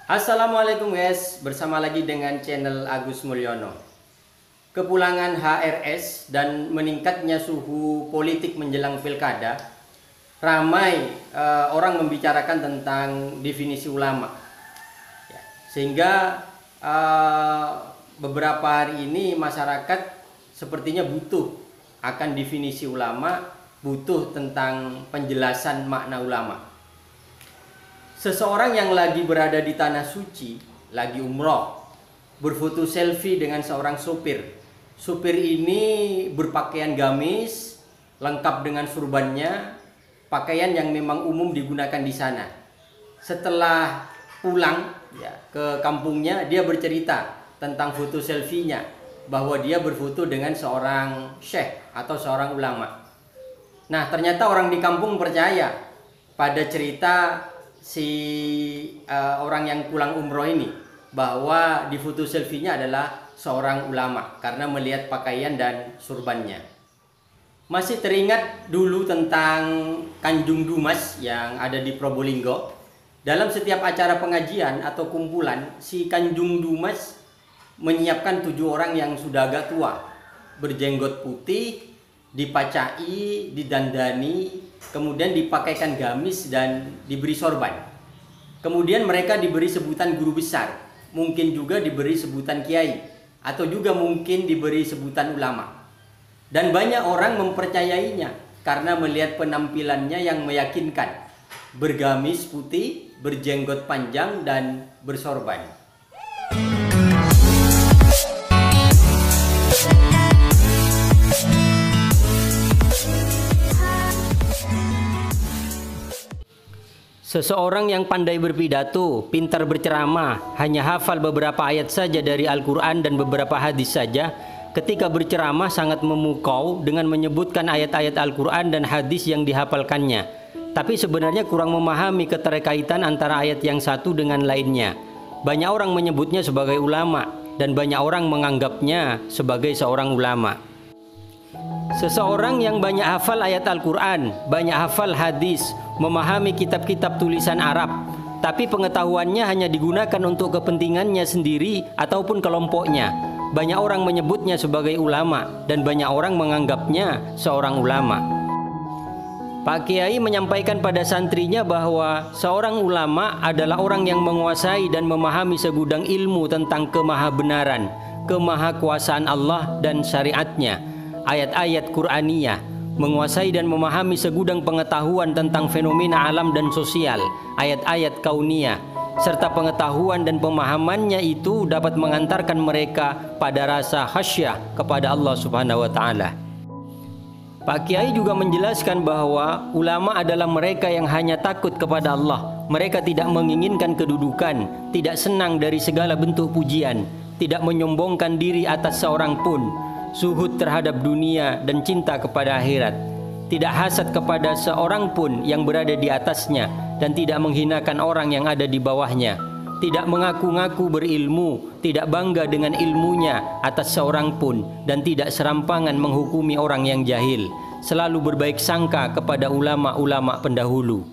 Assalamualaikum guys, bersama lagi dengan channel Agus Mulyono. Kepulangan HRS dan meningkatnya suhu politik menjelang pilkada, ramai orang membicarakan tentang definisi ulama. Ya, sehingga beberapa hari ini masyarakat sepertinya butuh akan definisi ulama, butuh tentang penjelasan makna ulama. Seseorang yang lagi berada di tanah suci, lagi umroh, berfoto selfie dengan seorang sopir. Sopir ini berpakaian gamis, lengkap dengan surbannya, pakaian yang memang umum digunakan di sana. Setelah pulang ke kampungnya, dia bercerita tentang foto selfie-nya, bahwa dia berfoto dengan seorang syekh atau seorang ulama. Nah, ternyata orang di kampung percaya pada cerita orang yang pulang umroh ini, bahwa di foto selfie-nya adalah seorang ulama karena melihat pakaian dan surbannya. Masih teringat dulu tentang Kanjung Dumas yang ada di Probolinggo. Dalam setiap acara pengajian atau kumpulan, si Kanjung Dumas menyiapkan 7 orang yang sudah agak tua, berjenggot putih, dipacai, didandani, kemudian dipakaikan gamis dan diberi sorban. Kemudian mereka diberi sebutan guru besar, mungkin juga diberi sebutan kiai, atau juga mungkin diberi sebutan ulama. Dan banyak orang mempercayainya karena melihat penampilannya yang meyakinkan, bergamis putih, berjenggot panjang dan bersorban. Seseorang yang pandai berpidato, pintar berceramah, hanya hafal beberapa ayat saja dari Al-Quran dan beberapa hadis saja, ketika berceramah sangat memukau dengan menyebutkan ayat-ayat Al-Quran dan hadis yang dihafalkannya. Tapi sebenarnya kurang memahami keterkaitan antara ayat yang satu dengan lainnya. Banyak orang menyebutnya sebagai ulama, dan banyak orang menganggapnya sebagai seorang ulama. Seseorang yang banyak hafal ayat Al-Quran, banyak hafal hadis, memahami kitab-kitab tulisan Arab, tapi pengetahuannya hanya digunakan untuk kepentingannya sendiri ataupun kelompoknya. Banyak orang menyebutnya sebagai ulama dan banyak orang menganggapnya seorang ulama. Pak Kiai menyampaikan pada santrinya bahwa seorang ulama adalah orang yang menguasai dan memahami segudang ilmu tentang kemahabenaran, kemahakuasaan Allah dan syariatnya, ayat-ayat Qur'aniyah, menguasai dan memahami segudang pengetahuan tentang fenomena alam dan sosial, ayat-ayat kauniyah, serta pengetahuan dan pemahamannya itu dapat mengantarkan mereka pada rasa khasyah kepada Allah Subhanahu wa Ta'ala. Pak Kiai juga menjelaskan bahwa ulama adalah mereka yang hanya takut kepada Allah. Mereka tidak menginginkan kedudukan, tidak senang dari segala bentuk pujian, tidak menyombongkan diri atas seorang pun, zuhud terhadap dunia dan cinta kepada akhirat, tidak hasad kepada seorang pun yang berada di atasnya dan tidak menghinakan orang yang ada di bawahnya, tidak mengaku-ngaku berilmu, tidak bangga dengan ilmunya atas seorang pun, dan tidak serampangan menghukumi orang yang jahil, selalu berbaik sangka kepada ulama-ulama pendahulu.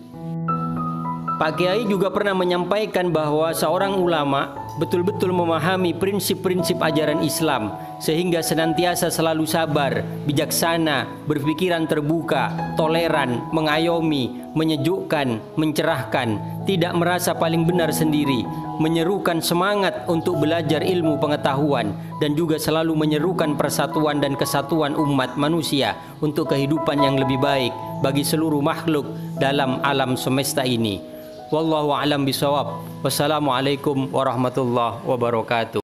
Pak Kiai juga pernah menyampaikan bahwa seorang ulama betul-betul memahami prinsip-prinsip ajaran Islam, sehingga senantiasa selalu sabar, bijaksana, berpikiran terbuka, toleran, mengayomi, menyejukkan, mencerahkan, tidak merasa paling benar sendiri, menyerukan semangat untuk belajar ilmu pengetahuan, dan juga selalu menyerukan persatuan dan kesatuan umat manusia untuk kehidupan yang lebih baik bagi seluruh makhluk dalam alam semesta ini. Wallahu a'lam bishawab. Wassalamualaikum warahmatullahi wabarakatuh.